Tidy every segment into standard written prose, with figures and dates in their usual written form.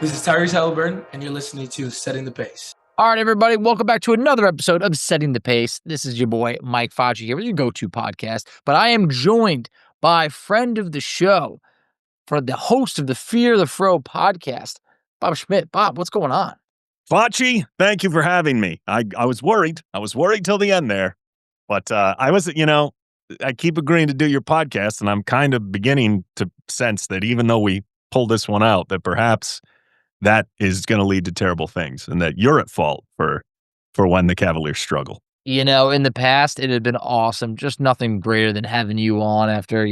This is Tyrese Halliburton, and you're listening to Setting the Pace. All right, everybody, welcome back to another episode of Setting the Pace. This is your boy, Mike Facci here with your go-to podcast, but I am joined by friend of the show, for the host of the Fear The Fro podcast, Bob Schmidt. Bob, what's going on? Facci, thank you for having me. I was worried. I was worried till the end there, but I was, I keep agreeing to do your podcast, and I'm kind of beginning to sense that even though we pulled this one out, that perhaps that is going to lead to terrible things, and that you're at fault for when the Cavaliers struggle. You know, in the past, it had been awesome. Just nothing greater than having you on after,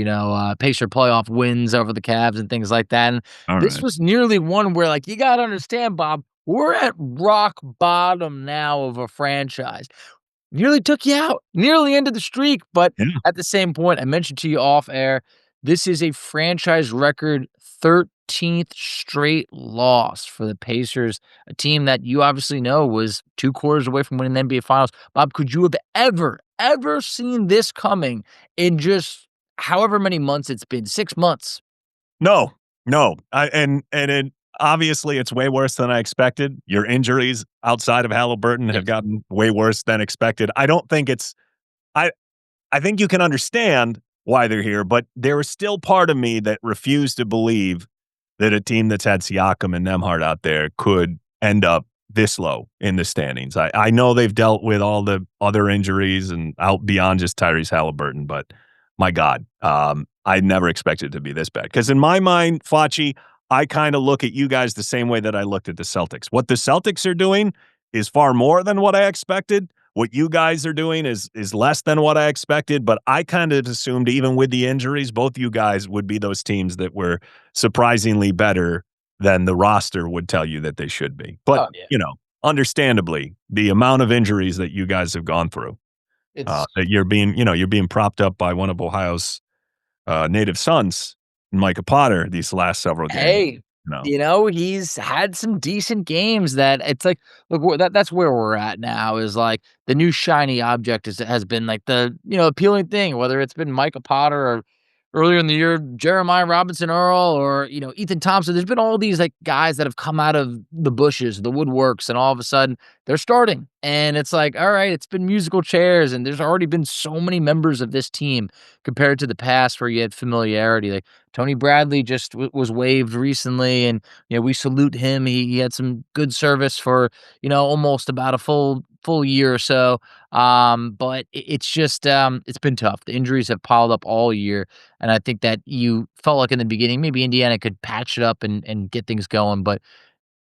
Pacer playoff wins over the Cavs and things like that. And this was nearly one where, like, you got to understand, Bob, we're at rock bottom now of a franchise. Nearly took you out, nearly ended the streak. But at the same point, I mentioned to you off air, this is a franchise record 13th straight loss for the Pacers, a team that you obviously know was 2 quarters away from winning the NBA Finals. Bob, could you have ever seen this coming in just however many months it's been? 6 months? No. Obviously, it's way worse than I expected. Your injuries outside of Halliburton have gotten way worse than expected. I don't think it's – I think you can understand why they're here, but there is still part of me that refused to believe that a team that's had Siakam and Nembhard out there could end up this low in the standings. I know they've dealt with all the other injuries and out beyond just Tyrese Halliburton, but my God, I never expected it to be this bad. Because in my mind, Facci, I kind of look at you guys the same way that I looked at the Celtics. What the Celtics are doing is far more than what I expected. What you guys are doing is less than what I expected, but I kind of assumed even with the injuries, both you guys would be those teams that were surprisingly better than the roster would tell you that they should be. But, understandably, the amount of injuries that you guys have gone through, that you're being propped up by one of Ohio's native sons, Micah Potter, these last several games. Hey. He's had some decent games that it's like, look, that's where we're at now is like the new shiny object has been like the, appealing thing, whether it's been Micah Potter or earlier in the year, Jeremiah Robinson Earl or, Ethan Thompson. There's been all these like guys that have come out of the bushes, the woodworks, and all of a sudden they're starting. And it's like, all right, it's been musical chairs. And there's already been so many members of this team compared to the past where you had familiarity. Like Tony Bradley just was waived recently. And, we salute him. He had some good service for, almost about a full year or so. But it's just, it's been tough. The injuries have piled up all year. And I think that you felt like in the beginning, maybe Indiana could patch it up and get things going, but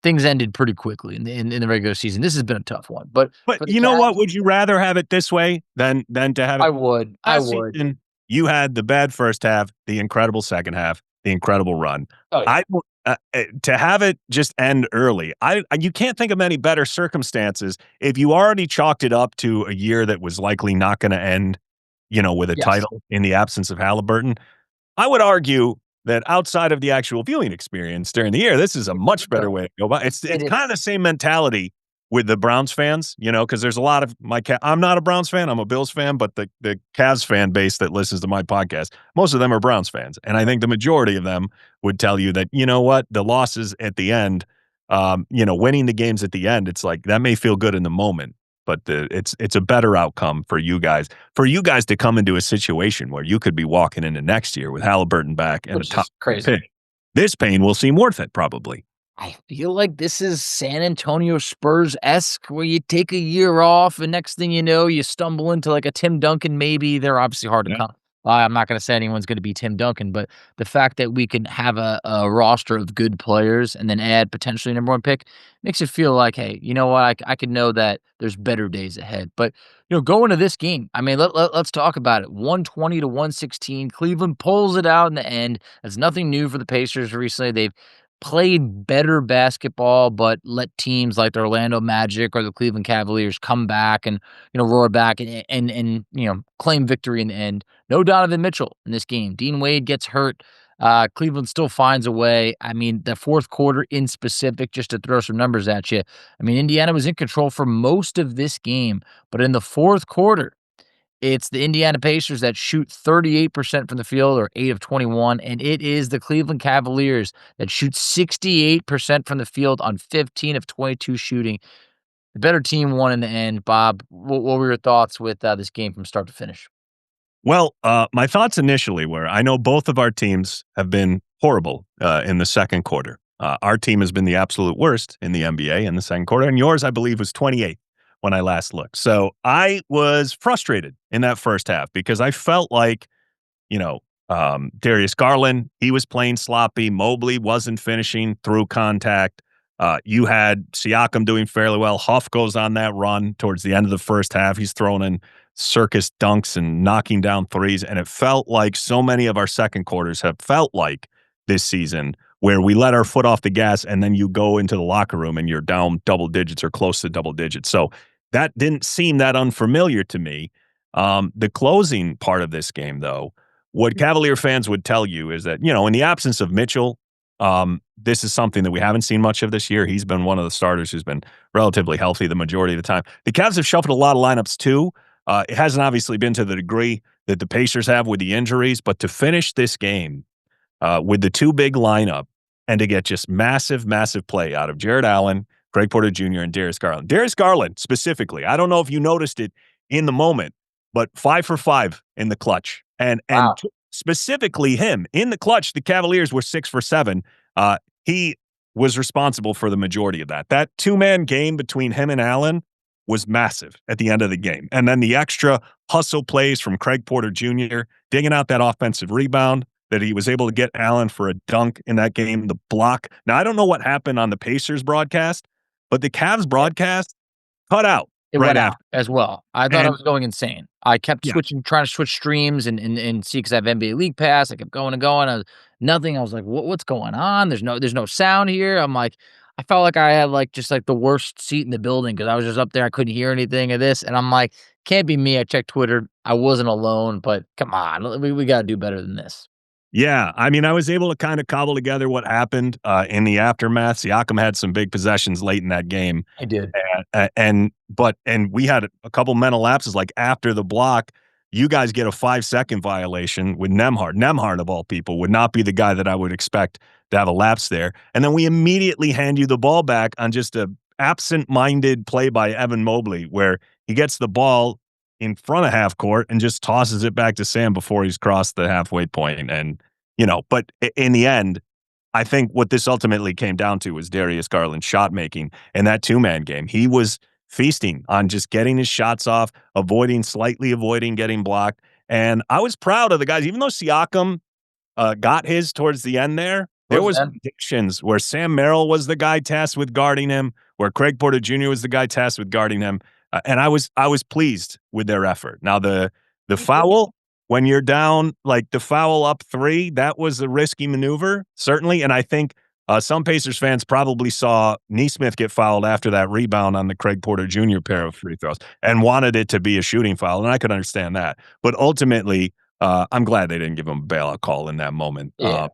things ended pretty quickly in the regular season. This has been a tough one. But you know what? Would you rather have it this way than to have it? I would. Season, you had the bad first half, the incredible second half, the incredible run. Oh, yeah. To have it just end early, you can't think of any better circumstances if you already chalked it up to a year that was likely not going to end, with a title in the absence of Halliburton. I would argue that outside of the actual viewing experience during the year, this is a much better way to go about it. It's kind of the same mentality with the Browns fans, because there's a lot of I'm not a Browns fan, I'm a Bills fan, but the Cavs fan base that listens to my podcast, most of them are Browns fans. And I think the majority of them would tell you that, the losses at the end, winning the games at the end, it's like that may feel good in the moment, but it's a better outcome for you guys to come into a situation where you could be walking into next year with Halliburton back and a top crazy pick. This pain will seem worth it, probably. I feel like this is San Antonio Spurs-esque where you take a year off and next thing you know, you stumble into like a Tim Duncan maybe. They're obviously hard to come. I'm not going to say anyone's going to be Tim Duncan, but the fact that we can have a roster of good players and then add potentially a number 1 pick makes it feel like, hey, you know what? I could know that there's better days ahead. But, going to this game, I mean, let's talk about it. 120 to 116. Cleveland pulls it out in the end. That's nothing new for the Pacers recently. They've played better basketball, but let teams like the Orlando Magic or the Cleveland Cavaliers come back and, roar back and claim victory in the end. No Donovan Mitchell in this game. Dean Wade gets hurt. Cleveland still finds a way. I mean, the fourth quarter in specific, just to throw some numbers at you. I mean, Indiana was in control for most of this game, but in the fourth quarter, It's the Indiana Pacers that shoot 38% from the field, or 8 of 21, and it is the Cleveland Cavaliers that shoot 68% from the field on 15 of 22 shooting. The better team won in the end. Bob, what were your thoughts with this game from start to finish? Well, my thoughts initially were I know both of our teams have been horrible in the second quarter. Our team has been the absolute worst in the NBA in the second quarter, and yours, I believe, was 28th when I last looked. So I was frustrated in that first half because I felt like, you know, Darius Garland, he was playing sloppy. Mobley wasn't finishing through contact. You had Siakam doing fairly well. Huff goes on that run towards the end of the first half. He's throwing in circus dunks and knocking down threes. And it felt like so many of our second quarters have felt like this season where we let our foot off the gas and then you go into the locker room and you're down double digits or close to double digits. So that didn't seem that unfamiliar to me. The closing part of this game, though, what Cavalier fans would tell you is that, in the absence of Mitchell, this is something that we haven't seen much of this year. He's been one of the starters who's been relatively healthy the majority of the time. The Cavs have shuffled a lot of lineups too. It hasn't obviously been to the degree that the Pacers have with the injuries, but to finish this game with the two big lineup and to get just massive, massive play out of Jared Allen, Craig Porter Jr., and Darius Garland. Darius Garland specifically, I don't know if you noticed it in the moment, but 5 for 5 in the clutch. And Wow. specifically him in the clutch, the Cavaliers were 6 for 7. He was responsible for the majority of that. That two-man game between him and Allen was massive at the end of the game. And then the extra hustle plays from Craig Porter Jr., digging out that offensive rebound that he was able to get Allen for a dunk in that game, the block. Now, I don't know what happened on the Pacers broadcast, but the Cavs broadcast cut out It right went out after. as well. I thought I And was going insane. I kept yeah, trying to switch streams and see because I have NBA League Pass. I kept going and going. Nothing. I was like, what's going on? There's no sound here. I'm like, I felt like I had just the worst seat in the building because I was just up there. I couldn't hear anything of this, and I'm like, can't be me. I checked Twitter. I wasn't alone, but come on, we got to do better than this. yeah. I mean, I was able to kind of cobble together what happened in the aftermath. Siakam had some big possessions late in that game. I did. And we had a couple mental lapses. Like after the block, you guys get a 5-second violation with Nemhard. Nemhard, of all people, would not be the guy that I would expect to have a lapse there. And then we immediately hand you the ball back on just a absent-minded play by Evan Mobley, where he gets the ball in front of half court and just tosses it back to Sam before he's crossed the halfway point. And, but in the end, I think what this ultimately came down to was Darius Garland's shot making and that two-man game. He was feasting on just getting his shots off, slightly avoiding getting blocked. And I was proud of the guys, even though Siakam got his towards the end there. There was conditions where Sam Merrill was the guy tasked with guarding him, where Craig Porter Jr. was the guy tasked with guarding him, and I was pleased with their effort. Now the foul, when you're down, like the foul up 3, that was a risky maneuver, certainly. And I think some Pacers fans probably saw Nesmith get fouled after that rebound on the Craig Porter Jr. pair of free throws and wanted it to be a shooting foul, and I could understand that. But ultimately, I'm glad they didn't give him a bailout call in that moment. Yeah.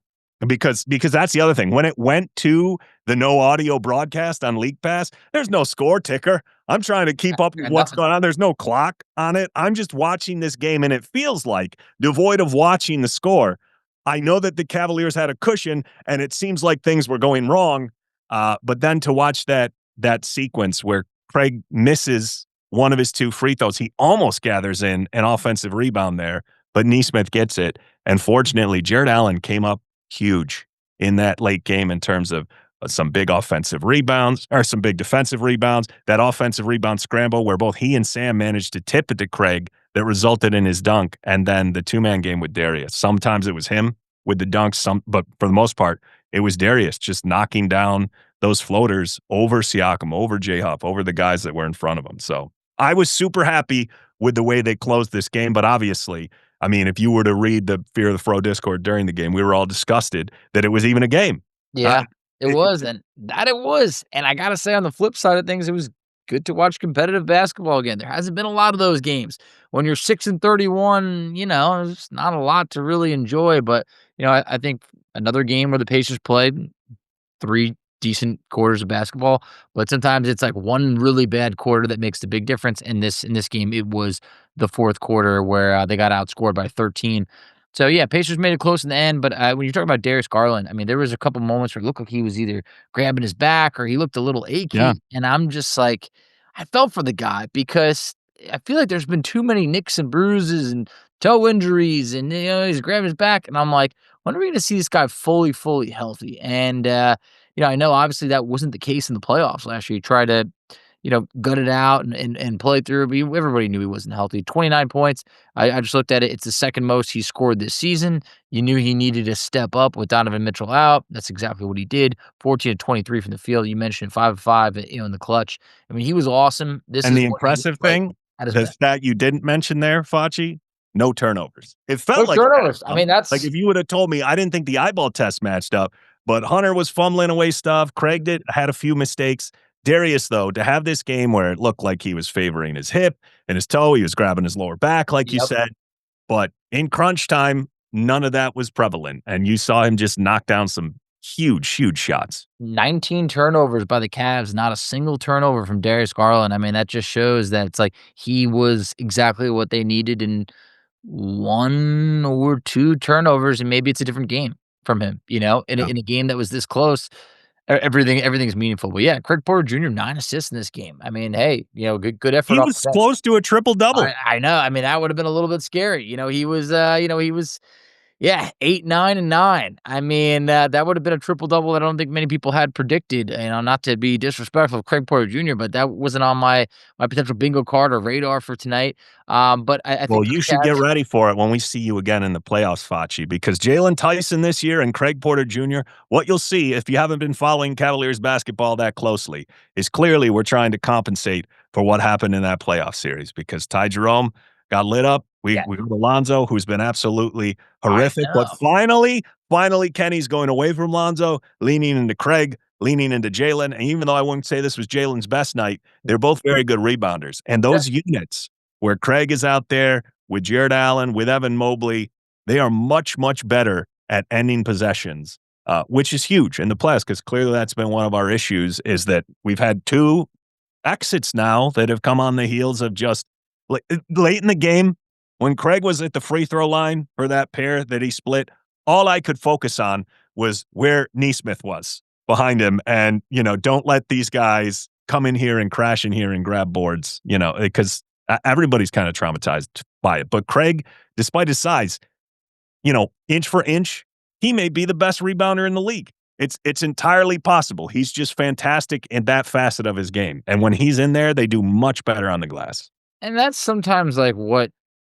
Because that's the other thing. When it went to the no audio broadcast on League Pass, there's no score ticker. I'm trying to keep up with what's going on. There's no clock on it. I'm just watching this game, and it feels like, devoid of watching the score, I know that the Cavaliers had a cushion, and it seems like things were going wrong. But then to watch that sequence where Craig misses one of his 2 free throws, he almost gathers in an offensive rebound there, but Nesmith gets it. And fortunately, Jared Allen came up huge in that late game in terms of some big offensive rebounds or some big defensive rebounds. That offensive rebound scramble where both he and Sam managed to tip it to Craig that resulted in his dunk, and then the two-man game with Darius. Sometimes it was him with the dunks, but for the most part, it was Darius just knocking down those floaters over Siakam, over J Huff, over the guys that were in front of him. So I was super happy with the way they closed this game, but obviously, I mean, if you were to read the Fear the Fro Discord during the game, we were all disgusted that it was even a game. Yeah, it was. And I got to say, on the flip side of things, it was good to watch competitive basketball again. There hasn't been a lot of those games. When you're 6-31, there's not a lot to really enjoy. But, I think another game where the Pacers played 3 decent quarters of basketball, but sometimes it's like one really bad quarter that makes the big difference. In this game, it was the fourth quarter where they got outscored by 13. So yeah, Pacers made it close in the end, but when you're talking about Darius Garland, I mean, there was a couple moments where it looked like he was either grabbing his back or he looked a little Yeah. achy, and I'm just like, I felt for the guy because I feel like there's been too many nicks and bruises and toe injuries, and he's grabbing his back, and I'm like, when are we going to see this guy fully healthy? And I know obviously that wasn't the case in the playoffs last year. He tried to gut it out and play through. But everybody knew he wasn't healthy. 29 points. I just looked at it. It's the second most he scored this season. You knew he needed to step up with Donovan Mitchell out. That's exactly what he did. 14 to 23 from the field. You mentioned 5 of 5, in the clutch. I mean, he was awesome. This And is the what he impressive looked like thing, at his the best. stat you didn't mention there, Facci, no turnovers. It No felt like turnovers. I mean, that's like if you would have told me, I didn't think the eyeball test matched up, but Hunter was fumbling away stuff. Craig had a few mistakes. Darius, though, to have this game where it looked like he was favoring his hip and his toe, he was grabbing his lower back, like you Yep. said. But in crunch time, none of that was prevalent. And you saw him just knock down some huge shots. 19 turnovers by the Cavs, not a single turnover from Darius Garland. I mean, that just shows that it's like he was exactly what they needed in 1 or 2 turnovers, and maybe it's a different game from him, in a game that was this close. Everything's meaningful. But yeah, Craig Porter Jr., 9 assists in this game. I mean, hey, good effort He off was the bench. close to a triple-double. I know. I mean, that would have been a little bit scary. He was 8, 9, and 9. I mean, that would have been a triple-double that I don't think many people had predicted, not to be disrespectful of Craig Porter Jr., but that wasn't on my potential bingo card or radar for tonight. But I think Well, for the you should get Cavs, ready for it when we see you again in the playoffs, Facci, because Jalen Tyson this year and Craig Porter Jr., what you'll see if you haven't been following Cavaliers basketball that closely is clearly we're trying to compensate for what happened in that playoff series because Ty Jerome got lit up. We got Lonzo, who's been absolutely horrific. But finally, Kenny's going away from Lonzo, leaning into Craig, leaning into Jalen. And even though I wouldn't say this was Jalen's best night, they're both very good rebounders. And those units where Craig is out there with Jared Allen, with Evan Mobley, they are much better at ending possessions, which is huge in the playoffs because clearly that's been one of our issues is that we've had 2 exits now that have come on the heels of just late in the game when Craig was at the free throw line for that pair that he split. All I could focus on was where Nesmith was behind him and, don't let these guys come in here and crash in here and grab boards, because everybody's kind of traumatized by it. But Craig, despite his size, inch for inch, he may be the best rebounder in the league. It's entirely possible. He's just fantastic in that facet of his game. And when he's in there, they do much better on the glass. And that's sometimes like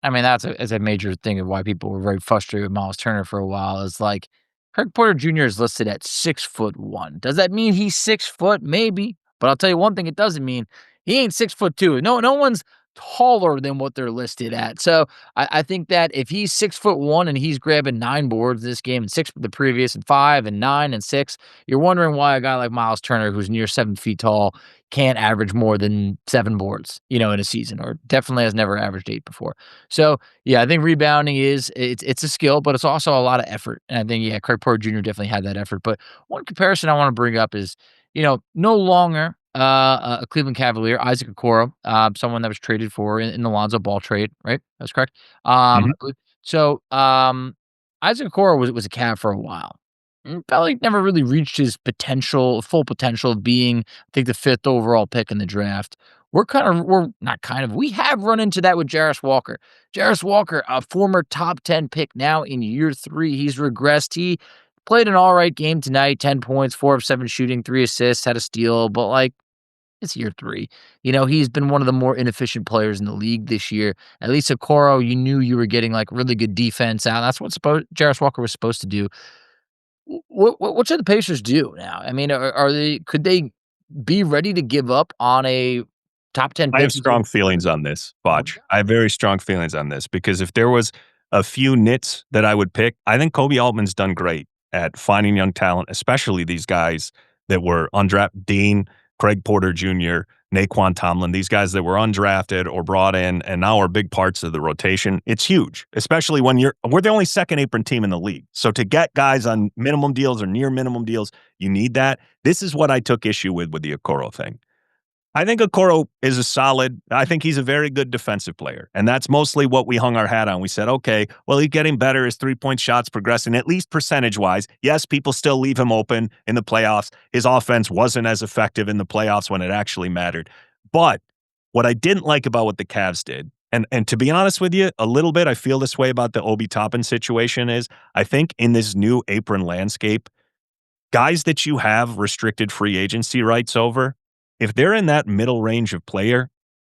that's a major thing of why people were very frustrated with Miles Turner for a while is like Craig Porter Jr. is listed at 6'1". Does that mean he's 6 foot? Maybe. But I'll tell you one thing it doesn't mean. He ain't 6'2". No one's taller than what they're listed at. So I think that if he's 6'1" and he's grabbing 9 boards this game and 6 the previous and 5 and 9 and 6, you're wondering why a guy like Miles Turner, who's near 7 feet tall, can't average more than 7 boards, in a season, or definitely has never averaged 8 before. So yeah, I think rebounding it's a skill, but it's also a lot of effort. And I think, Craig Porter Jr. definitely had that effort. But one comparison I want to bring up is, no longer a Cleveland Cavalier, Isaac Okoro, someone that was traded for in the Lonzo Ball trade, right? That's correct. I believe. So Isaac Okoro was a Cav for a while. Felt like never really reached his full potential of being, I think, the 5th overall pick in the draft. We have run into that with Jarris Walker. Jarris Walker, a former top 10 pick now in year 3. He's regressed. He played an all right game tonight, 10 points, 4 of 7 shooting, 3 assists, had a steal, but it's year 3. He's been one of the more inefficient players in the league this year. At least Okoro, you knew you were getting really good defense out. That's what Jarris Walker was supposed to do. What should the Pacers do now? I mean, could they be ready to give up on a top 10 pick? I have strong feelings on this, Botch. I have very strong feelings on this because if there was a few nits that I would pick, I think Kobe Altman's done great at finding young talent, especially these guys that were undrafted. Dean, Craig Porter Jr., Naquan Tomlin, these guys that were undrafted or brought in and now are big parts of the rotation. It's huge, especially when we're the only second apron team in the league. So to get guys on minimum deals or near minimum deals, you need that. This is what I took issue with the Okoro thing. I think Okoro is I think he's a very good defensive player. And that's mostly what we hung our hat on. We said, okay, well, he's getting better. His 3-point shots progressing, at least percentage-wise. Yes, people still leave him open in the playoffs. His offense wasn't as effective in the playoffs when it actually mattered. But what I didn't like about what the Cavs did, and to be honest with you, a little bit, I feel this way about the Obi Toppin situation is, I think in this new apron landscape, guys that you have restricted free agency rights over, if they're in that middle range of player,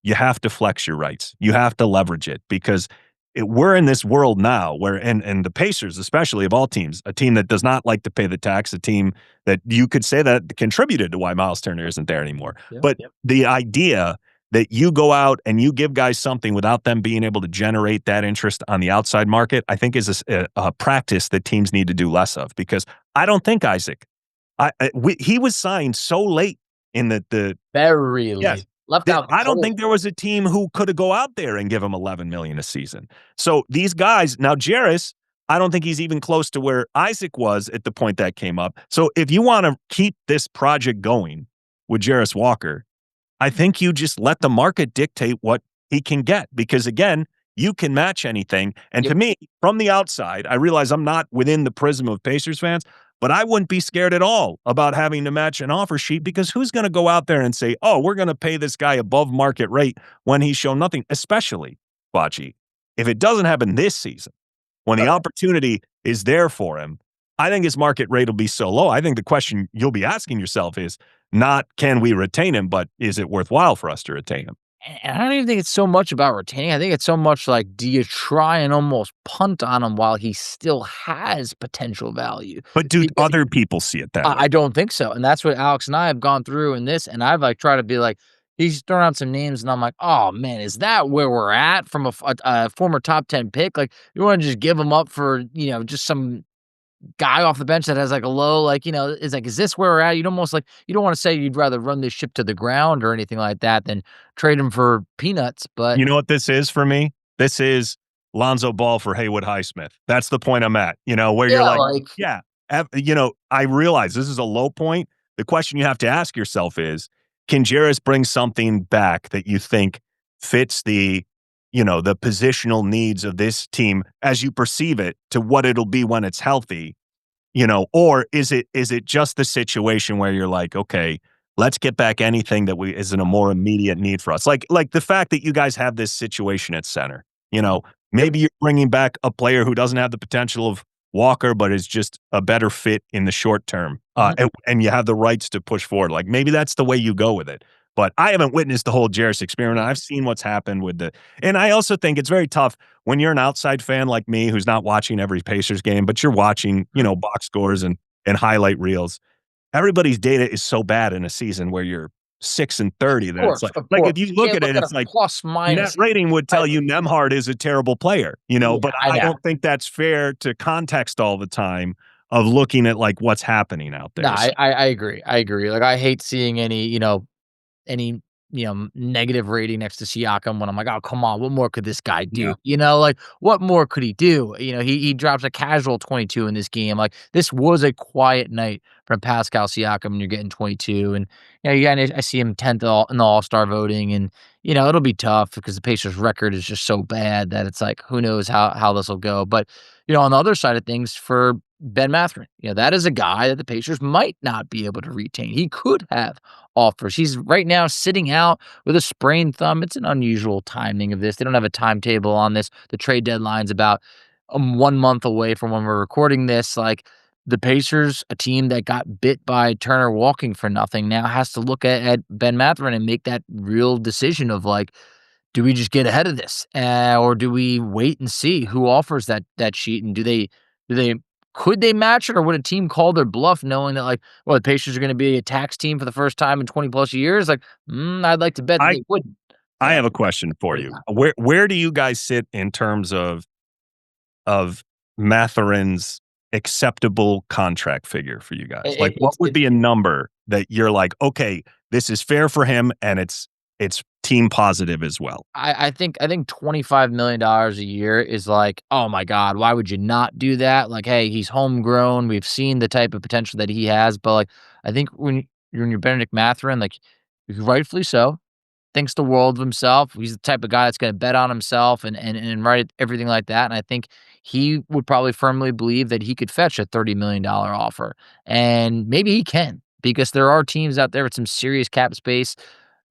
you have to flex your rights. You have to leverage it because we're in this world now where, and the Pacers, especially of all teams, a team that does not like to pay the tax, a team that you could say that contributed to why Miles Turner isn't there anymore. But the idea that you go out and you give guys something without them being able to generate that interest on the outside market, I think is a practice that teams need to do less of because I don't think Isaac, he was signed so late in the very late. Yes. Left out. I don't think there was a team who could have go out there and give him $11 million a season. So these guys now, Jarris, I don't think he's even close to where Isaac was at the point that came up. So if you want to keep this project going with Jarris Walker, I think you just let the market dictate what he can get because again, you can match anything. And to me, from the outside, I realize I'm not within the prism of Pacers fans, but I wouldn't be scared at all about having to match an offer sheet because who's going to go out there and say, oh, we're going to pay this guy above market rate when he's shown nothing, especially, Facci, if it doesn't happen this season, when the opportunity is there for him, I think his market rate will be so low. I think the question you'll be asking yourself is not can we retain him, but is it worthwhile for us to retain him? And I don't even think it's so much about retaining. I think it's so much like, do you try and almost punt on him while he still has potential value? But do other people see it that way? I don't think so. And that's what Alex and I have gone through in this. And I've like tried to be like, he's throwing out some names and I'm like, oh man, is that where we're at from a former top 10 pick? Like you want to just give him up for, just some guy off the bench that has like a low, is like, is this where we're at? You'd almost like, you don't want to say you'd rather run this ship to the ground or anything like that than trade him for peanuts. But you know what this is for me? This is Lonzo Ball for Haywood Highsmith. That's the point I'm at, where you're like, I realize this is a low point. The question you have to ask yourself is, can Jarris bring something back that you think fits the positional needs of this team as you perceive it to what it'll be when it's healthy, or is it just the situation where you're like, okay, let's get back anything that isn't a more immediate need for us. Like the fact that you guys have this situation at center, maybe you're bringing back a player who doesn't have the potential of Walker, but is just a better fit in the short term. And you have the rights to push forward. Like maybe that's the way you go with it. But I haven't witnessed the whole Jarris experiment. I've seen what's happened and I also think it's very tough when you're an outside fan like me who's not watching every Pacers game, but you're watching, box scores and highlight reels. Everybody's data is so bad in a season where you're 6-30 that it's like if you look at it, it's like plus minus. Net rating would tell you Nembhard is a terrible player, but I don't think that's fair to context all the time of looking at like what's happening out there. No, I agree. Like I hate seeing any negative rating next to Siakam when I'm like, oh, come on, what more could this guy do? Like what more could he do? He drops a casual 22 in this game. Like this was a quiet night from Pascal Siakam and you're getting 22 and I see him 10th in the All-Star voting and it'll be tough because the Pacers record is just so bad that it's like, who knows how this will go. But on the other side of things for Ben Mathurin, that is a guy that the Pacers might not be able to retain. He could have offers. He's right now sitting out with a sprained thumb. It's an unusual timing of this. They don't have a timetable on this. The trade deadline's about 1 month away from when we're recording this. Like the Pacers, a team that got bit by Turner walking for nothing, now has to look at Ben Mathurin and make that real decision of like, do we just get ahead of this, or do we wait and see who offers that sheet, and could they match it, or would a team call their bluff knowing that like, well, the Pacers are going to be a tax team for the first time in 20 plus years? Like, I'd like to bet that they wouldn't. I have a question for you. Where do you guys sit in terms of Mathurin's acceptable contract figure for you guys? Like, what would be a number that you're like, okay, this is fair for him, and it's team positive as well. I think $25 million a year is like, oh my God, why would you not do that? Like, hey, he's homegrown. We've seen the type of potential that he has, but like, I think when you're Benedict Mathurin, like, rightfully so, thinks the world of himself. He's the type of guy that's going to bet on himself and write everything like that. And I think he would probably firmly believe that he could fetch a $30 million offer, and maybe he can, because there are teams out there with some serious cap space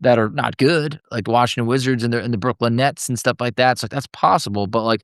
that are not good, like the Washington Wizards and the Brooklyn Nets and stuff like that. So that's possible. But like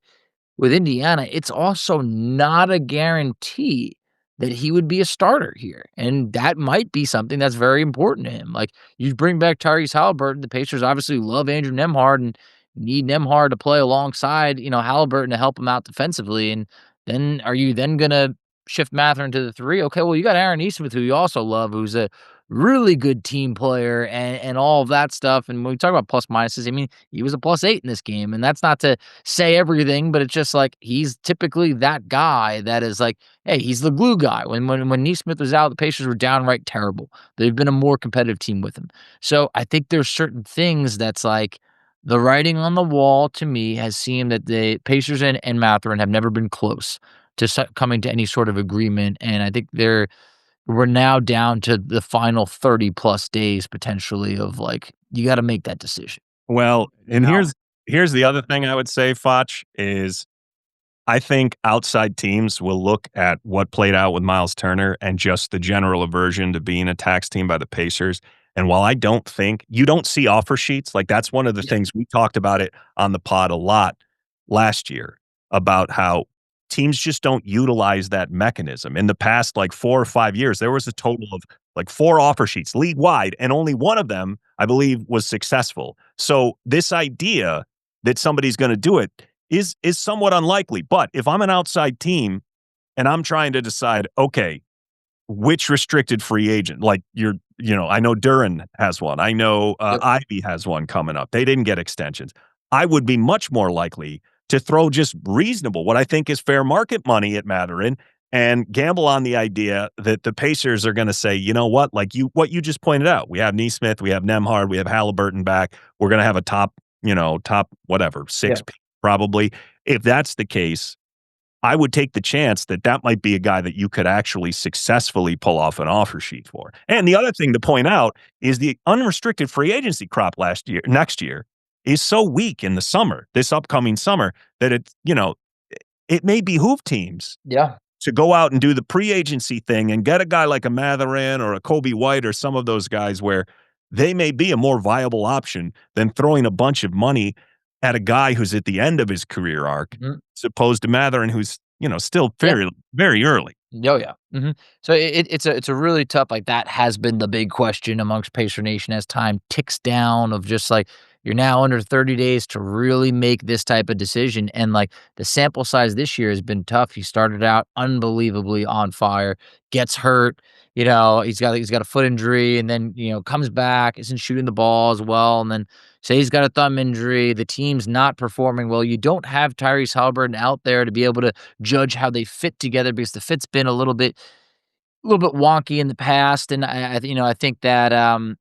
with Indiana, it's also not a guarantee that he would be a starter here. And that might be something that's very important to him. Like, you bring back Tyrese Halliburton, the Pacers obviously love Andrew Nembhard and need Nembhard to play alongside, Halliburton to help him out defensively. And then are you then gonna shift Mathurin to the three? Okay, well, you got Aaron Nesmith, who you also love, who's a really good team player and all of that stuff. And when we talk about plus minuses, I mean, he was a +8 in this game. And that's not to say everything, but it's just like he's typically that guy that is like, hey, he's the glue guy. When Nesmith was out, the Pacers were downright terrible. They've been a more competitive team with him. So I think there's certain things that's like the writing on the wall to me has seemed that the Pacers and Mathurin have never been close to coming to any sort of agreement. And I think we're now down to the final 30 plus days potentially of like, you got to make that decision. Well, and Now, here's the other thing I would say, Foch, is I think outside teams will look at what played out with Miles Turner and just the general aversion to being a tax team by the Pacers. And while I don't think you don't see offer sheets, like that's one of the yeah, things we talked about it on the pod a lot last year about how teams just don't utilize that mechanism. In the past, like 4 or 5 years, there was a total of like 4 offer sheets league wide, and only one of them, I believe, was successful. So this idea that somebody's going to do it is somewhat unlikely. But if I'm an outside team and I'm trying to decide, okay, which restricted free agent, like I know Duran has one. I know yep, Ivy has one coming up. They didn't get extensions. I would be much more likely to throw just reasonable, what I think is fair market money at Mathurin and gamble on the idea that the Pacers are going to say, you know what, like what you just pointed out. We have Nesmith, we have Nembhard, we have Halliburton back. We're going to have a top whatever, yeah, 6 probably. If that's the case, I would take the chance that that might be a guy that you could actually successfully pull off an offer sheet for. And the other thing to point out is the unrestricted free agency crop next year is so weak in the summer, this upcoming summer, that it may behoove teams yeah. to go out and do the pre-agency thing and get a guy like a Mathurin or a Kobe White or some of those guys where they may be a more viable option than throwing a bunch of money at a guy who's at the end of his career arc, Mhm. as opposed to Mathurin, who's, still Yeah. very, very early. Oh yeah. So it's a really tough, like, that has been the big question amongst Pacer Nation as time ticks down of just like, you're now under 30 days to really make this type of decision. And like, the sample size this year has been tough. He started out unbelievably on fire, gets hurt, he's got a foot injury, and then, comes back, isn't shooting the ball as well. And then say he's got a thumb injury, the team's not performing well. You don't have Tyrese Halliburton out there to be able to judge how they fit together, because the fit's been a little bit wonky in the past. And I think that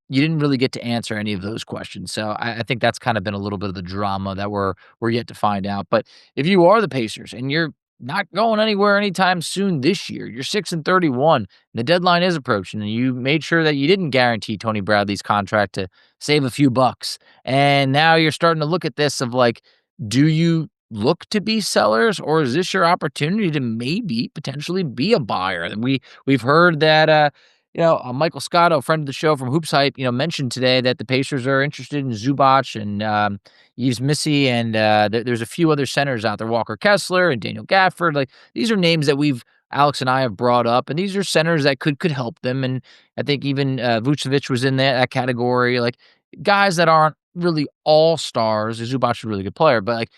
you didn't really get to answer any of those questions. So I think that's kind of been a little bit of the drama that we're yet to find out. But if you are the Pacers and you're not going anywhere anytime soon this year, you're 6-31, and the deadline is approaching, and you made sure that you didn't guarantee Tony Bradley's contract to save a few bucks. And now you're starting to look at this of like, do you look to be sellers, or is this your opportunity to maybe potentially be a buyer? And we've heard that Michael Scotto, a friend of the show from Hoops Hype, mentioned today that the Pacers are interested in Zubac and Yves Missy, and there's a few other centers out there, Walker Kessler and Daniel Gafford. Like, these are names that Alex and I have brought up, and these are centers that could help them. And I think even Vucevic was in that category, like guys that aren't really all stars. Zubac is a really good player, but like,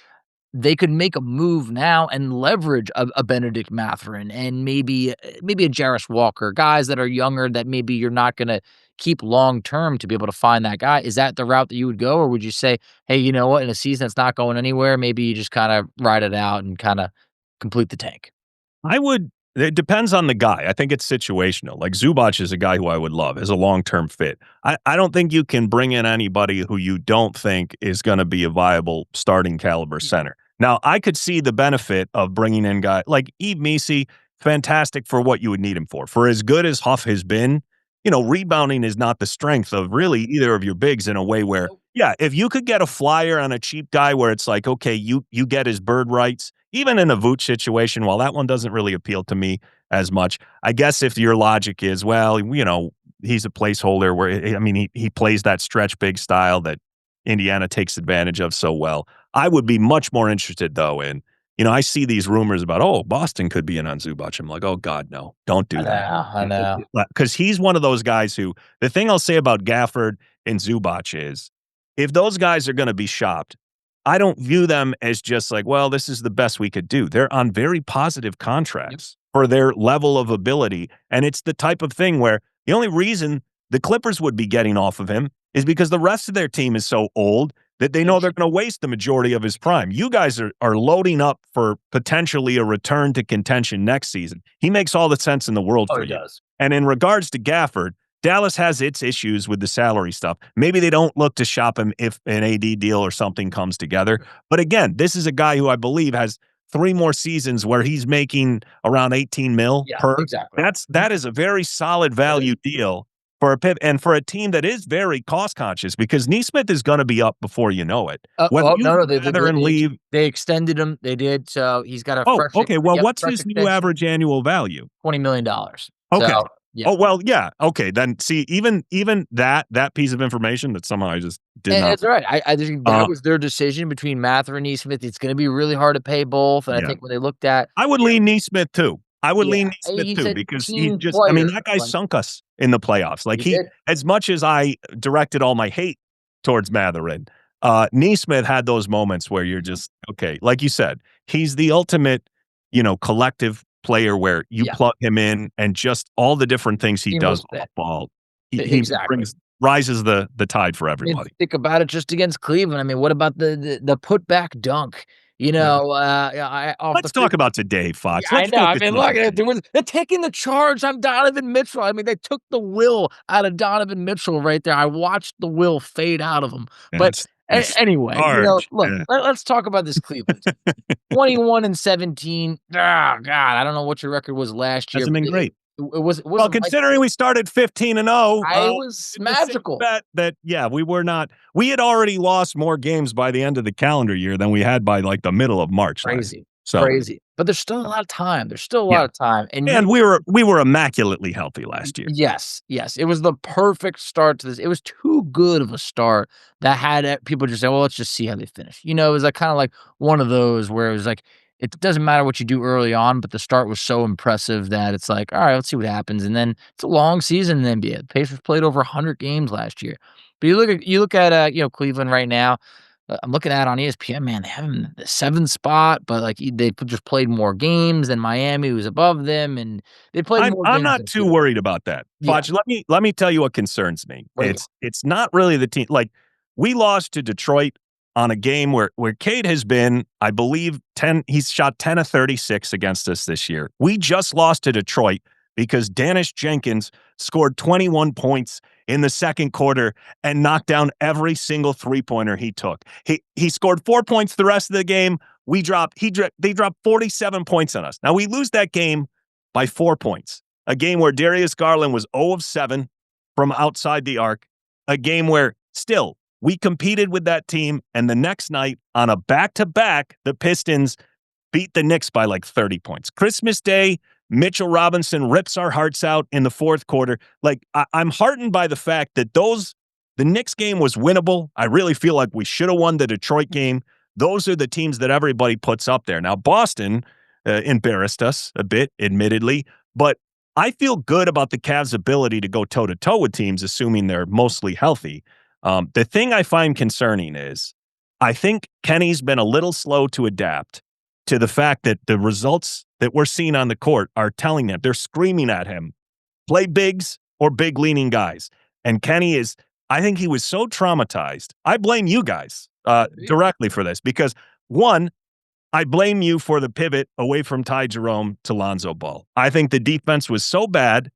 they could make a move now and leverage a Benedict Mathurin and maybe a Jarris Walker, guys that are younger that maybe you're not going to keep long term to be able to find that guy. Is that the route that you would go, or would you say, hey, you know what, in a season that's not going anywhere, maybe you just kind of ride it out and kind of complete the tank? I would It depends on the guy. I think it's situational. Like Zubac is a guy who I would love as a long-term fit. I don't think you can bring in anybody who you don't think is going to be a viable starting caliber center. Now, I could see the benefit of bringing in guys like Yves Missi, fantastic for what you would need him for. For as good as Huff has been, rebounding is not the strength of really either of your bigs in a way where, yeah, if you could get a flyer on a cheap guy where it's like, okay, you get his bird rights, even in a Vooch situation, while that one doesn't really appeal to me as much, I guess if your logic is, well, he's a placeholder where, I mean, he plays that stretch big style that Indiana takes advantage of so well. I would be much more interested, though, in, I see these rumors about, oh, Boston could be in on Zubac. I'm like, oh, God, no, don't do that. I know. Because he's one of those guys who, the thing I'll say about Gafford and Zubac is, if those guys are going to be shopped, I don't view them as just like, well, this is the best we could do. They're on very positive contracts for their level of ability. And it's the type of thing where the only reason the Clippers would be getting off of him is because the rest of their team is so old that they know they're going to waste the majority of his prime. You guys are loading up for potentially a return to contention next season. He makes all the sense in the world for you. Does. And in regards to Gafford, Dallas has its issues with the salary stuff. Maybe they don't look to shop him if an AD deal or something comes together. But again, this is a guy who I believe has 3 more seasons where he's making around 18 mil per. Exactly. That is a very solid value deal for a pivot and for a team that is very cost conscious because Nesmith is going to be up before you know it. They extended him. They did. So he's got a fresh. Okay. Well, what's his new average annual value? $20 million. Okay. So, yeah. Oh, well, yeah. Okay. Then see, even that piece of information that somehow I just did not. That's all right. I think that was their decision between Mather and Nesmith. It's going to be really hard to pay both. And I think when they looked at. I would lean Nesmith too. Because he just, I mean, that guy sunk us in the playoffs. Like as much as I directed all my hate towards Matherin, Nesmith had those moments where you're just, okay, like you said, he's the ultimate, collective player where you plug him in and just all the different things he does on the ball. He rises the tide for everybody. Think about it just against Cleveland. I mean, what about the putback dunk? Let's talk about today, Fox. Yeah, I know. I mean, look, they're taking the charge on Donovan Mitchell. I mean, they took the will out of Donovan Mitchell right there. I watched the will fade out of him. But anyway, let's talk about this Cleveland. 21-17. Oh, God, I don't know what your record was last year. Hasn't been great. It was well, considering we started 15-0, it was magical. We were not. We had already lost more games by the end of the calendar year than we had by like the middle of March. Crazy. But there's still a lot of time. And we were immaculately healthy last year. Yes. It was the perfect start to this. It was too good of a start that had people just say, well, let's just see how they finish. It was like kind of like one of those where it was like, it doesn't matter what you do early on, but the start was so impressive that it's like, all right, let's see what happens. And then it's a long season in the NBA. The Pacers played over 100 games last year. But you look at Cleveland right now. I'm looking at on ESPN, man, they have him in the 7th spot, but like they just played more games than Miami, who's above them, and they played more games. I'm not too worried about that. Foch, let me tell you what concerns me. It's not really the team. Like we lost to Detroit on a game where Cade has been, I believe, he's shot 10 of 36 against us this year. We just lost to Detroit because Danish Jenkins scored 21 points in the second quarter and knocked down every single three-pointer he took. He scored 4 points the rest of the game. They dropped 47 points on us. Now we lose that game by 4 points. A game where Darius Garland was 0 of 7 from outside the arc. A game where still we competed with that team, and the next night on a back-to-back, the Pistons beat the Knicks by like 30 points. Christmas Day, Mitchell Robinson rips our hearts out in the fourth quarter. Like, I'm heartened by the fact that the Knicks game was winnable. I really feel like we should have won the Detroit game. Those are the teams that everybody puts up there. Now, Boston embarrassed us a bit, admittedly, but I feel good about the Cavs' ability to go toe-to-toe with teams, assuming they're mostly healthy. The thing I find concerning is I think Kenny's been a little slow to adapt to the fact that the results that we're seeing on the court are telling him, they're screaming at him, play bigs or big leaning guys. And Kenny I think he was so traumatized. I blame you guys directly for this because one, I blame you for the pivot away from Ty Jerome to Lonzo Ball. I think the defense was so bad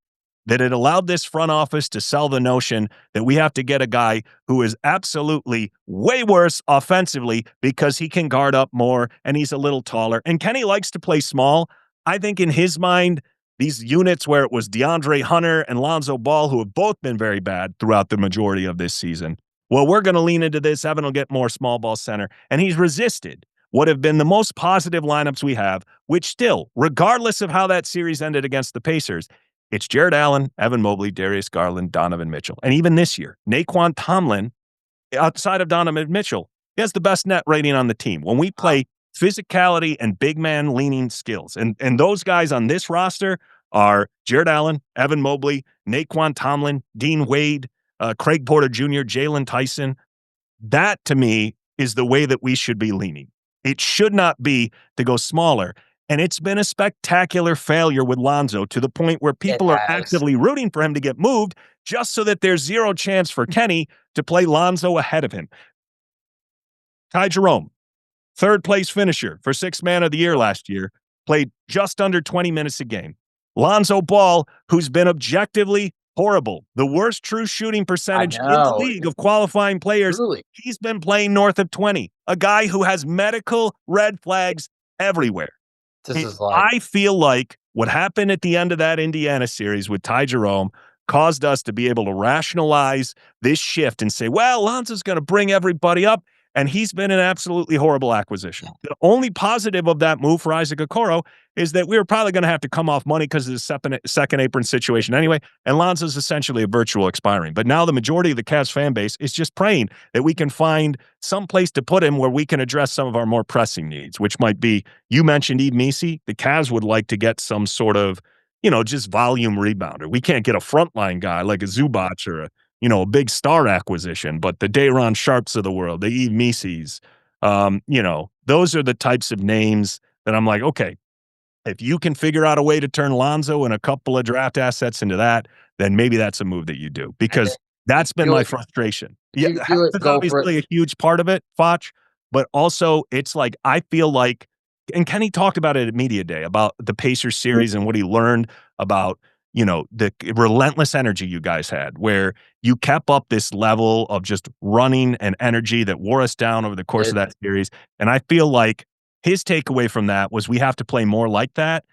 that it allowed this front office to sell the notion that we have to get a guy who is absolutely way worse offensively because he can guard up more and he's a little taller. And Kenny likes to play small. I think in his mind, these units where it was DeAndre Hunter and Lonzo Ball, who have both been very bad throughout the majority of this season, well, we're going to lean into this. Evan will get more small ball center. And he's resisted what have been the most positive lineups we have, which still, regardless of how that series ended against the Pacers, it's Jared Allen, Evan Mobley, Darius Garland, Donovan Mitchell. And even this year, Naquan Tomlin, outside of Donovan Mitchell, he has the best net rating on the team. When we play physicality and big man leaning skills, and those guys on this roster are Jared Allen, Evan Mobley, Naquan Tomlin, Dean Wade, Craig Porter Jr., Jalen Tyson. That, to me, is the way that we should be leaning. It should not be to go smaller. And it's been a spectacular failure with Lonzo to the point where people are actively rooting for him to get moved just so that there's zero chance for Kenny to play Lonzo ahead of him. Ty Jerome, third place finisher for Sixth Man of the Year last year, played just under 20 minutes a game. Lonzo Ball, who's been objectively horrible, the worst true shooting percentage in the league of qualifying players. Truly. He's been playing north of 20. A guy who has medical red flags everywhere. I feel like what happened at the end of that Indiana series with Ty Jerome caused us to be able to rationalize this shift and say, well, Lonzo's going to bring everybody up. And he's been an absolutely horrible acquisition. The only positive of that move for Isaac Okoro is that we were probably going to have to come off money because of the second apron situation anyway. And Lonzo's essentially a virtual expiring. But now the majority of the Cavs fan base is just praying that we can find some place to put him where we can address some of our more pressing needs, which might be, you mentioned Yves Missi. The Cavs would like to get some sort of, just volume rebounder. We can't get a frontline guy like a Zubac or a big star acquisition, but the Day'Ron Sharps of the world, the Yves Missis, those are the types of names that I'm like, okay, if you can figure out a way to turn Lonzo and a couple of draft assets into that, then maybe that's a move that you do, because that's been my frustration. Yeah, that's obviously a huge part of it, Foch, but also it's like, I feel like, and Kenny talked about it at Media Day, about the Pacers series and what he learned about the relentless energy you guys had, where you kept up this level of just running and energy that wore us down over the course of that series. And I feel like his takeaway from that was we have to play more like that.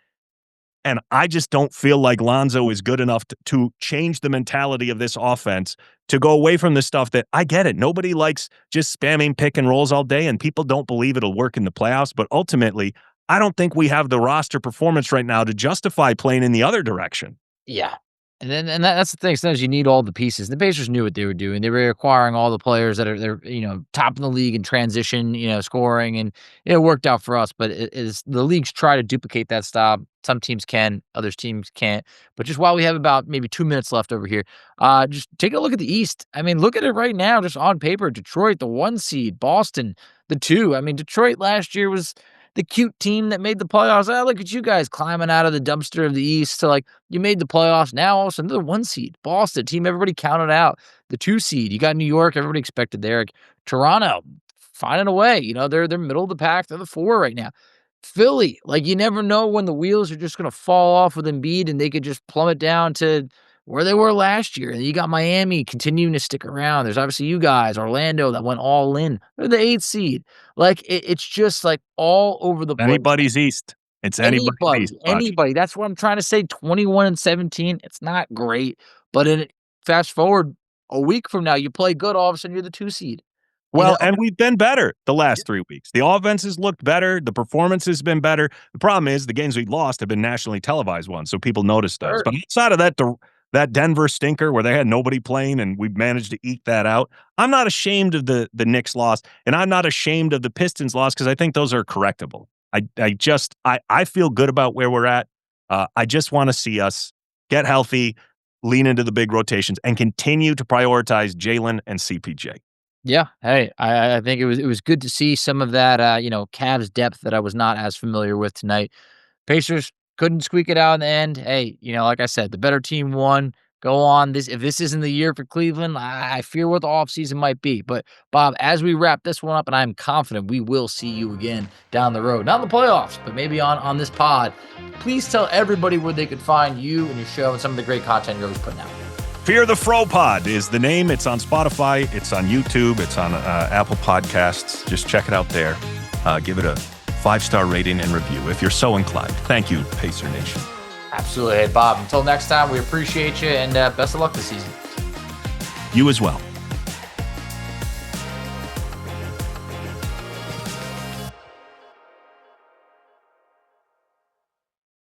And I just don't feel like Lonzo is good enough to change the mentality of this offense, to go away from the stuff that, I get it. Nobody likes just spamming pick and rolls all day, and people don't believe it'll work in the playoffs. But ultimately, I don't think we have the roster performance right now to justify playing in the other direction. Yeah. And that's the thing. Sometimes you need all the pieces. The Pacers knew what they were doing. They were acquiring all the players that are top in the league in transition, scoring, and it worked out for us. But it is the leagues try to duplicate that style. Some teams can, other teams can't. But just while we have about maybe 2 minutes left over here, just take a look at the East. I mean, look at it right now, just on paper. Detroit, the 1 seed, Boston, the 2. I mean, Detroit last year was the cute team that made the playoffs. Look at you guys climbing out of the dumpster of the East to you made the playoffs. Now all of a sudden they're the 1 seed. Boston, team everybody counted out. The 2 seed. You got New York, everybody expected there. Toronto, finding a way. They're middle of the pack. They're the 4 right now. Philly, you never know when the wheels are just going to fall off with Embiid and they could just plummet down to where they were last year. And you got Miami continuing to stick around. There's obviously you guys, Orlando, that went all in. They're the 8th seed. It's just all over the place. Anybody's East. It's anybody's East. Anybody. That's what I'm trying to say. 21-17. It's not great. But fast forward a week from now, you play good, all of a sudden you're the 2 seed. Well, and we've been better the last 3 weeks. The offense has looked better. The performance has been better. The problem is the games we've lost have been nationally televised ones, so people noticed those. Sure. But outside of that Denver stinker where they had nobody playing and we managed to eke that out, I'm not ashamed of the Knicks loss, and I'm not ashamed of the Pistons loss, because I think those are correctable. I feel good about where we're at. I just want to see us get healthy, lean into the big rotations, and continue to prioritize Jalen and CPJ. Yeah. Hey, I think it was good to see some of that, Cavs depth that I was not as familiar with tonight. Pacers couldn't squeak it out in the end. Hey, like I said, the better team won. go on. If this isn't the year for Cleveland, I fear what the offseason might be. But Bob, as we wrap this one up, and I'm confident we will see you again down the road, not in the playoffs, but maybe on this pod, please tell everybody where they could find you and your show and some of the great content you're always putting out. Fear the Fro Pod is the name. It's on Spotify. It's on YouTube. It's on Apple Podcasts. Just check it out there. Give it a 5-star rating and review if you're so inclined. Thank you, Pacer Nation. Absolutely. Hey, Bob, until next time, we appreciate you, and best of luck this season. You as well.